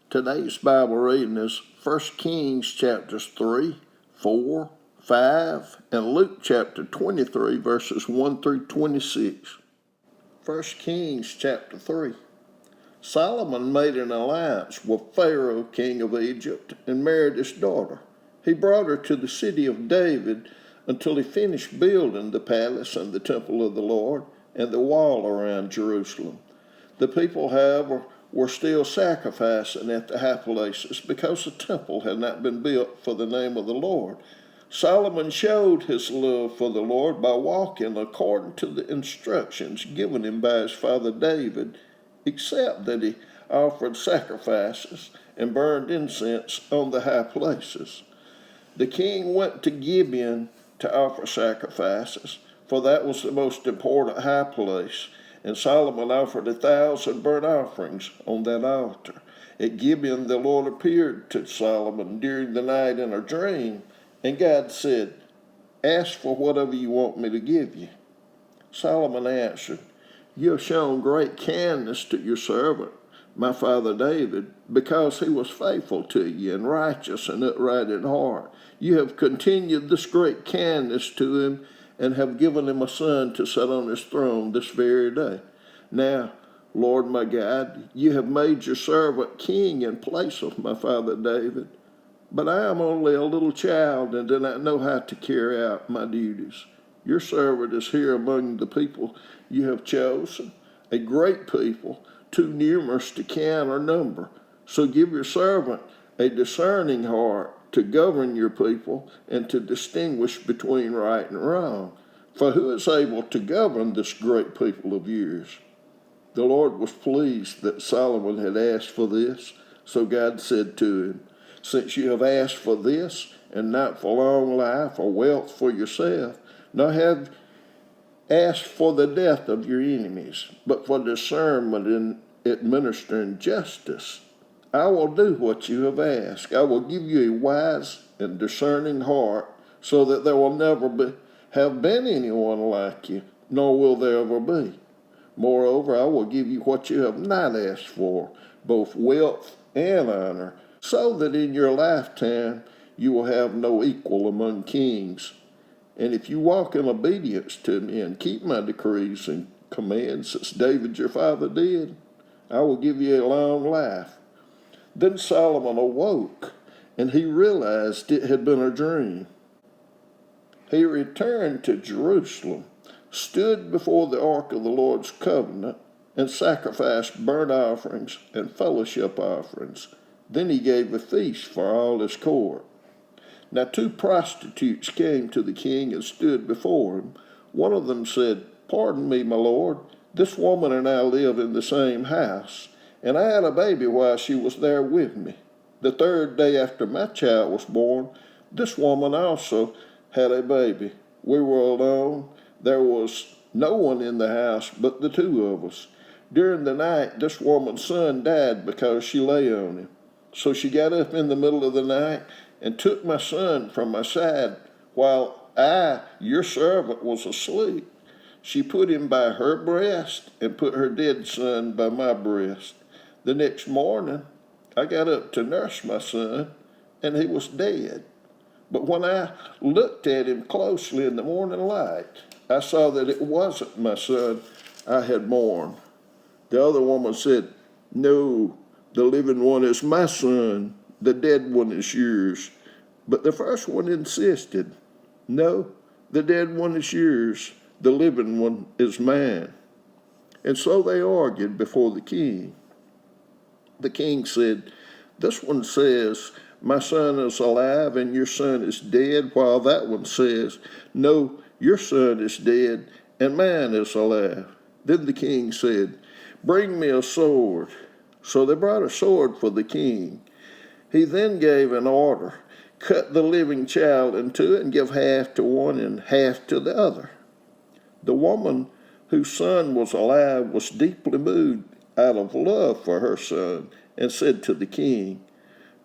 Today's Bible reading is 1 Kings chapters 3, 4, 5, and Luke chapter 23 verses 1 through 26. 1 Kings chapter 3. Solomon made an alliance with Pharaoh, king of Egypt, and married his daughter. He brought her to the city of David until he finished building the palace and the temple of the Lord and the wall around Jerusalem. The people, however, were still sacrificing at the high places because the temple had not been built for the name of the Lord. Solomon showed his love for the Lord by walking according to the instructions given him by his father David, except that he offered sacrifices and burned incense on the high places. The king went to Gibeon to offer sacrifices, for that was the most important high place, and Solomon offered 1,000 burnt offerings on that altar. At Gibeon the Lord appeared to Solomon during the night in a dream, and God said, "Ask for whatever you want me to give you." Solomon answered, "You have shown great kindness to your servant, my father David, because he was faithful to you and righteous and upright in heart. You have continued this great kindness to him and have given him a son to sit on his throne this very day. Now, Lord my God, you have made your servant king in place of my father David, but I am only a little child and do not know how to carry out my duties. Your servant is here among the people you have chosen, a great people, too numerous to count or number. So give your servant a discerning heart to govern your people and to distinguish between right and wrong. For who is able to govern this great people of yours?" The Lord was pleased that Solomon had asked for this, so God said to him, "Since you have asked for this, and not for long life or wealth for yourself, nor have asked for the death of your enemies, but for discernment in administering justice, I will do what you have asked. I will give you a wise and discerning heart, so that there will never have been anyone like you, nor will there ever be. Moreover, I will give you what you have not asked for, both wealth and honor, so that in your lifetime you will have no equal among kings. And if you walk in obedience to me and keep my decrees and commands, as David your father did, I will give you a long life." Then Solomon awoke, and he realized it had been a dream. He returned to Jerusalem, stood before the ark of the Lord's covenant, and sacrificed burnt offerings and fellowship offerings. Then he gave a feast for all his court. Now 2 prostitutes came to the king and stood before him. One of them said, "Pardon me, my lord, this woman and I live in the same house, and I had a baby while she was there with me. The 3rd day after my child was born, this woman also had a baby. We were alone. There was no one in the house but the 2 of us. During the night, this woman's son died because she lay on him. So she got up in the middle of the night and took my son from my side while I, your servant, was asleep. She put him by her breast and put her dead son by my breast. The next morning, I got up to nurse my son, and he was dead. But when I looked at him closely in the morning light, I saw that it wasn't my son I had born." The other woman said, "No, the living one is my son, the dead one is yours." But the first one insisted, "No, the dead one is yours, the living one is mine." And so they argued before the king. The king said, "This one says, 'My son is alive and your son is dead,' while that one says, 'No, your son is dead and mine is alive.'" Then the king said, "Bring me a sword." So they brought a sword for the king. He then gave an order, "Cut the living child in two and give half to one and half to the other." The woman whose son was alive was deeply moved out of love for her son and said to the king,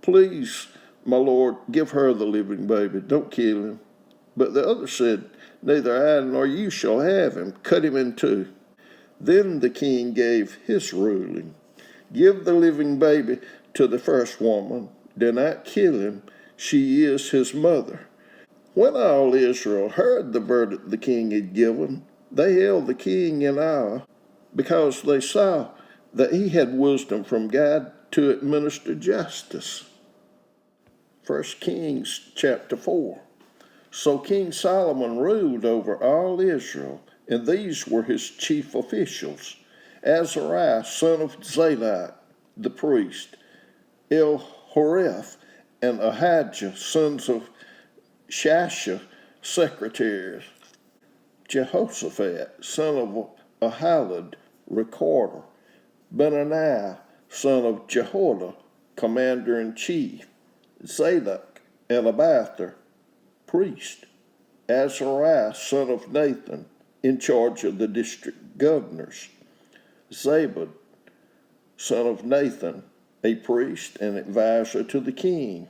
"Please, my lord, give her the living baby. Don't kill him." But the other said, "Neither I nor you shall have him. Cut him in two." Then the king gave his ruling. Give the living baby to the first woman. Do not kill him. She is his mother. When all Israel heard the verdict the king had given, they held the king in awe because they saw that he had wisdom from God to administer justice. 1 Kings chapter 4. So King Solomon ruled over all Israel, and these were his chief officials: Azariah, son of Zadok, the priest; Elhoreph and Ahijah, sons of Shasha, secretaries; Jehoshaphat, son of Ahilud, recorder; Benaniah, son of Jehoiada, commander-in-chief; Zadok and Abiathar, priest; Azariah, son of Nathan, in charge of the district governors; Zabud, son of Nathan, a priest and advisor to the king;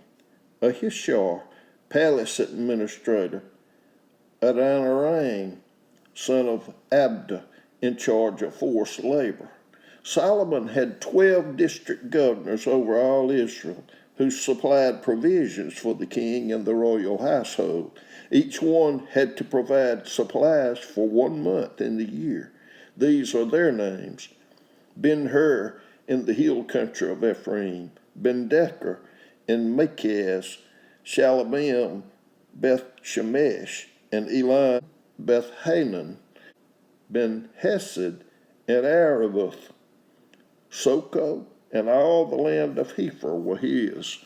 Ahishar, palace administrator; Adoniram, son of Abda, in charge of forced labor. Solomon had 12 district governors over all Israel, who supplied provisions for the king and the royal household. Each one had to provide supplies for 1 month in the year. These are their names: Ben-Hur in the hill country of Ephraim; Ben-Decker in Makaz; Shalabim, Beth-Shemesh, and Elam, Beth-Hanan; Ben-Hesed and Aravoth; Soko and all the land of Hepher were his;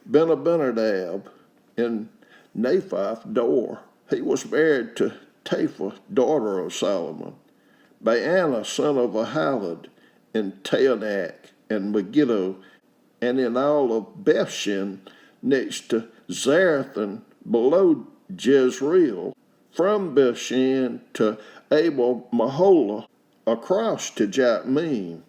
Ben-Abinadab in Naphoth Dor. He was married to Tapha, daughter of Solomon; Baana, son of Ahilud, in Taanach and Megiddo, and in all of Bethshan, next to Zarethan, below Jezreel; from Bethshan to Abel Maholah, across to Jatmim;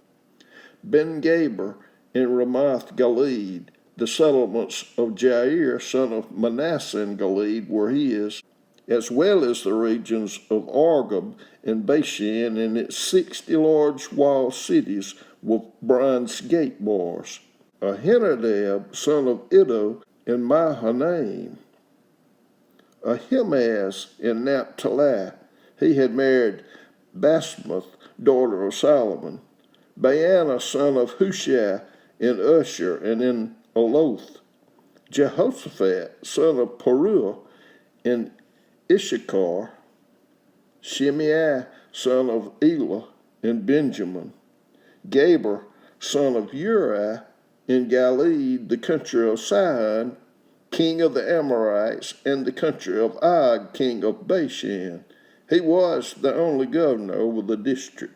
Ben-Gaber in Ramoth Gilead. The settlements of Jair, son of Manasseh in Gilead, were his, as well as the regions of Argob and Bashan and its 60 large walled cities with bronze gate bars; Ahinadab, son of Iddo, in Mahanaim; Ahimaaz in Naphtali. He had married Basmath, daughter of Solomon; Baana, son of Hushai, in Usher and in Aloth; Jehoshaphat, son of Paruah, in Issachar; Shimei, son of Elah, in Benjamin; Gaber, son of Uri, in Gilead, the country of Sihon, king of the Amorites, and the country of Og, king of Bashan. He was the only governor over the district.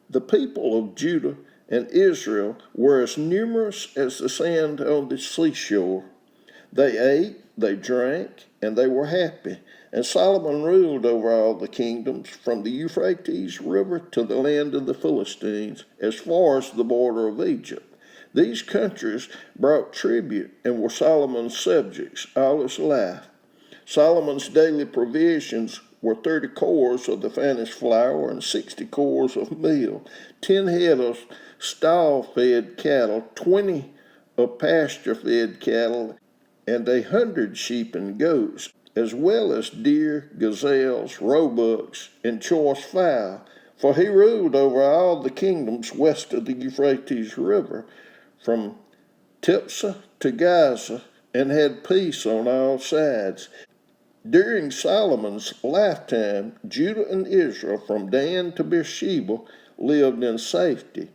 The people of Judah and Israel were as numerous as the sand on the seashore. They ate, they drank, and they were happy. And Solomon ruled over all the kingdoms, from the Euphrates River to the land of the Philistines, as far as the border of Egypt. These countries brought tribute and were Solomon's subjects all his life. Solomon's daily provisions were 30 cores of the finest flour and 60 cores of meal, 10 head of stall-fed cattle, 20 of pasture-fed cattle, and 100 sheep and goats, as well as deer, gazelles, roebucks, and choice fowl. For he ruled over all the kingdoms west of the Euphrates River, from Tiphsah to Gaza, and had peace on all sides. During Solomon's lifetime, Judah and Israel, from Dan to Beersheba, lived in safety,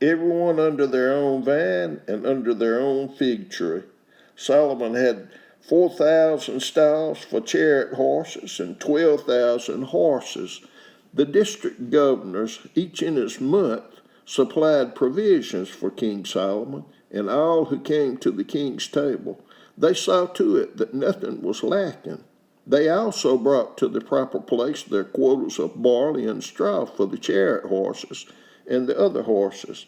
everyone under their own vine and under their own fig tree. Solomon had 4,000 stalls for chariot horses and 12,000 horses. The district governors, each in his month, supplied provisions for King Solomon and all who came to the king's table. They saw to it that nothing was lacking. They also brought to the proper place their quotas of barley and straw for the chariot horses and the other horses.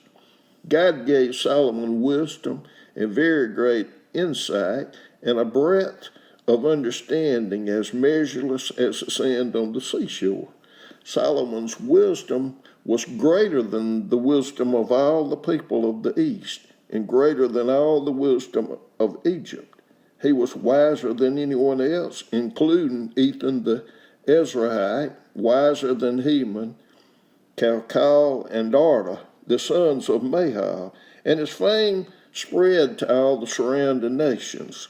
God gave Solomon wisdom and very great insight and a breadth of understanding as measureless as the sand on the seashore. Solomon's wisdom was greater than the wisdom of all the people of the East, and greater than all the wisdom of Egypt. He was wiser than anyone else, including Ethan the Ezrahite, wiser than Heman, Calcol, and Darda, the sons of Mahal, and his fame spread to all the surrounding nations.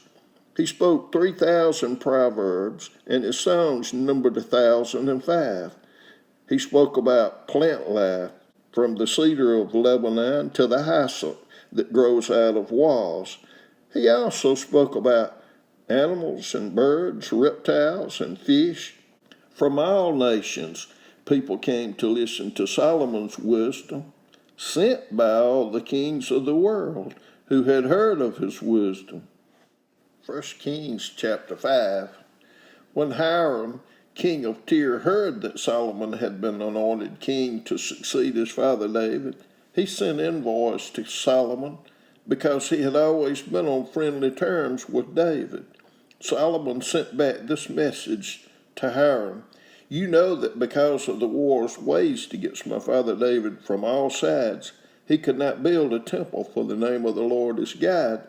He spoke 3,000 proverbs, and his songs numbered 1,005. He spoke about plant life, from the cedar of Lebanon to the hyssop that grows out of walls. He also spoke about animals and birds, reptiles and fish. From all nations, people came to listen to Solomon's wisdom, sent by all the kings of the world who had heard of his wisdom. 1 Kings chapter 5. When Hiram, king of Tyre, heard that Solomon had been anointed king to succeed his father David, he sent envoys to Solomon because he had always been on friendly terms with David. Solomon sent back this message to Hiram: "You know that because of the wars waged against my father David from all sides, he could not build a temple for the name of the Lord his God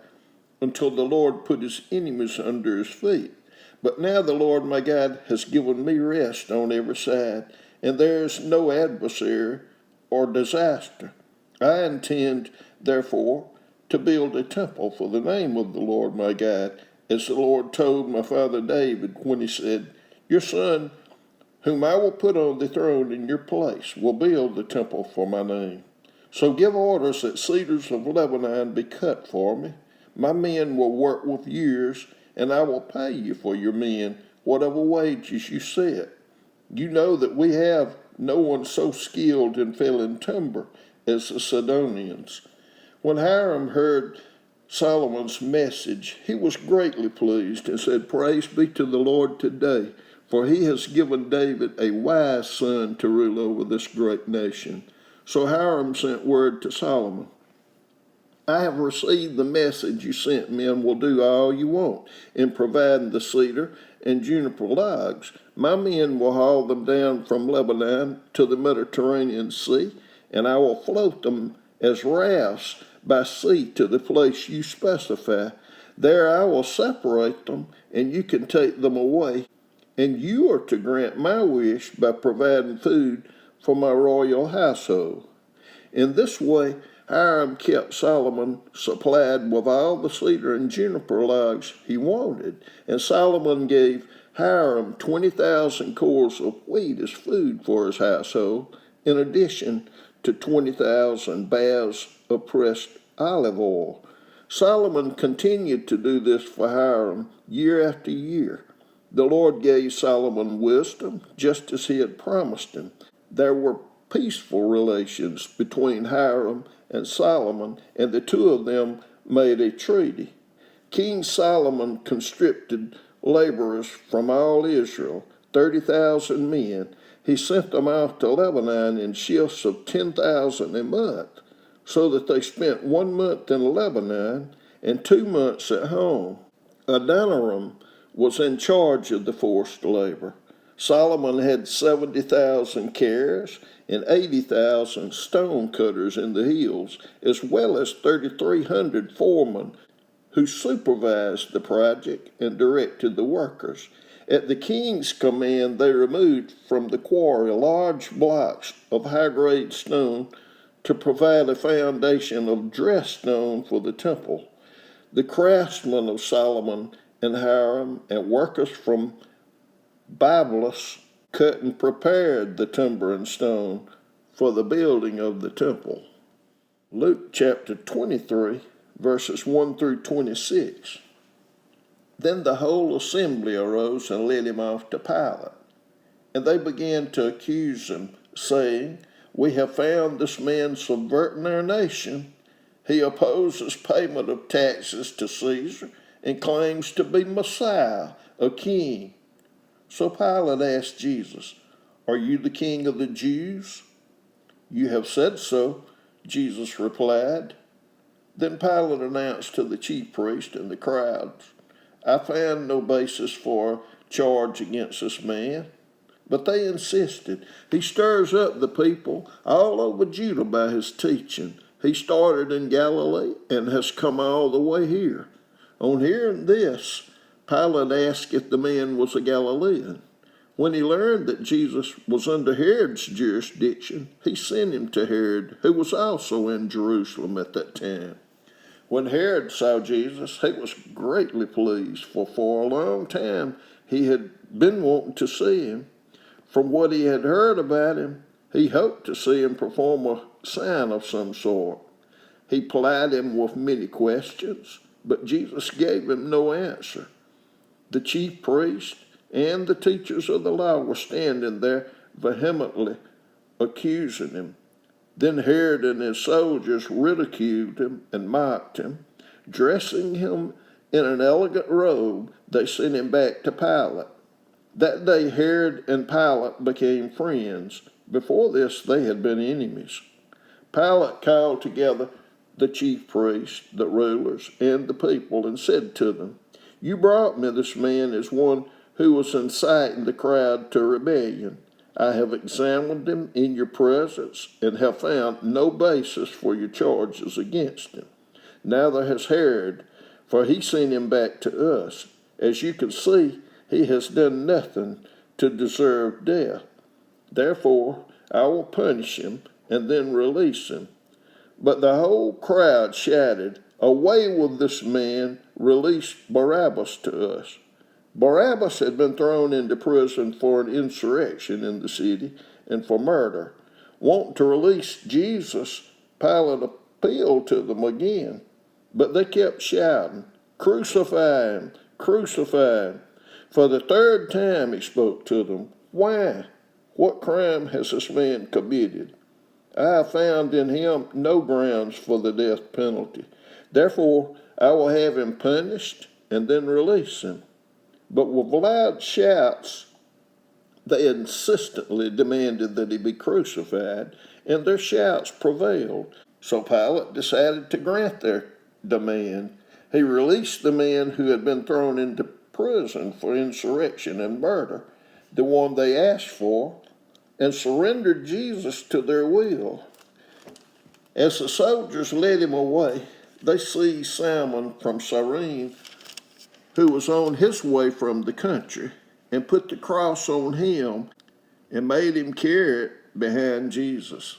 until the Lord put his enemies under his feet. But now the Lord my God has given me rest on every side, and there is no adversary or disaster. I intend, therefore, to build a temple for the name of the Lord my God, as the Lord told my father David when he said, 'Your son, whom I will put on the throne in your place, will build the temple for my name. So give orders that cedars of Lebanon be cut for me. My men will work with yours, and I will pay you for your men whatever wages you set. You know that we have no one so skilled in felling timber as the Sidonians.'" When Hiram heard Solomon's message, he was greatly pleased and said, "Praise be to the Lord today, for he has given David a wise son to rule over this great nation." So Hiram sent word to Solomon, "I have received the message you sent me and will do all you want in providing the cedar and juniper logs. My men will haul them down from Lebanon to the Mediterranean Sea, and I will float them as rafts by sea to the place you specify. There I will separate them, and you can take them away. And you are to grant my wish by providing food for my royal household." In this way, Hiram kept Solomon supplied with all the cedar and juniper logs he wanted, and Solomon gave Hiram 20,000 cores of wheat as food for his household, in addition to 20,000 baths of pressed olive oil. Solomon continued to do this for Hiram year after year. The Lord gave Solomon wisdom, just as he had promised him. There were peaceful relations between Hiram and Solomon, and the two of them made a treaty. King Solomon conscripted laborers from all Israel, 30,000 men. He sent them out to Lebanon in shifts of 10,000 a month, so that they spent 1 month in Lebanon and 2 months at home. Adoniram was in charge of the forced labor. Solomon had 70,000 carers and 80,000 stone cutters in the hills, as well as 3,300 foremen who supervised the project and directed the workers. At the king's command, they removed from the quarry large blocks of high-grade stone to provide a foundation of dressed stone for the temple. The craftsmen of Solomon and Hiram and workers from Byblos cut and prepared the timber and stone for the building of the temple. Luke chapter 23, verses 1 through 26. Then the whole assembly arose and led him off to Pilate. And they began to accuse him, saying, "We have found this man subverting our nation. He opposes payment of taxes to Caesar and claims to be Messiah, a king." So Pilate asked Jesus, "Are you the king of the Jews?" "You have said so," Jesus replied. Then Pilate announced to the chief priests and the crowds, "I found no basis for a charge against this man." But they insisted. He stirs up the people all over Judah by his teaching. He started in Galilee and has come all the way here. On hearing this, Pilate asked if the man was a Galilean. When he learned that Jesus was under Herod's jurisdiction, he sent him to Herod, who was also in Jerusalem at that time. When Herod saw Jesus, he was greatly pleased, for a long time he had been wanting to see him. From what he had heard about him, he hoped to see him perform a sign of some sort. He plied him with many questions, but Jesus gave him no answer. The chief priests and the teachers of the law were standing there vehemently accusing him. Then Herod and his soldiers ridiculed him and mocked him. Dressing him in an elegant robe, they sent him back to Pilate. That day Herod and Pilate became friends. Before this they had been enemies. Pilate called together the chief priests, the rulers, and the people, and said to them, "You brought me this man as one who was inciting the crowd to rebellion. I have examined him in your presence and have found no basis for your charges against him. Neither has Herod, for he sent him back to us. As you can see, he has done nothing to deserve death. Therefore, I will punish him and then release him." But the whole crowd shouted, "Away with this man, release Barabbas to us." Barabbas had been thrown into prison for an insurrection in the city and for murder. Wanting to release Jesus, Pilate appealed to them again, but they kept shouting, "Crucify him, crucify him." For the third time he spoke to them. "Why? What crime has this man committed? I have found in him no grounds for the death penalty. Therefore, I will have him punished and then release him." But with loud shouts, they insistently demanded that he be crucified, and their shouts prevailed. So Pilate decided to grant their demand. He released the man who had been thrown into prison for insurrection and murder, the one they asked for, and surrendered Jesus to their will. As the soldiers led him away, they seized Simon from Cyrene, who was on his way from the country, and put the cross on him and made him carry it behind Jesus.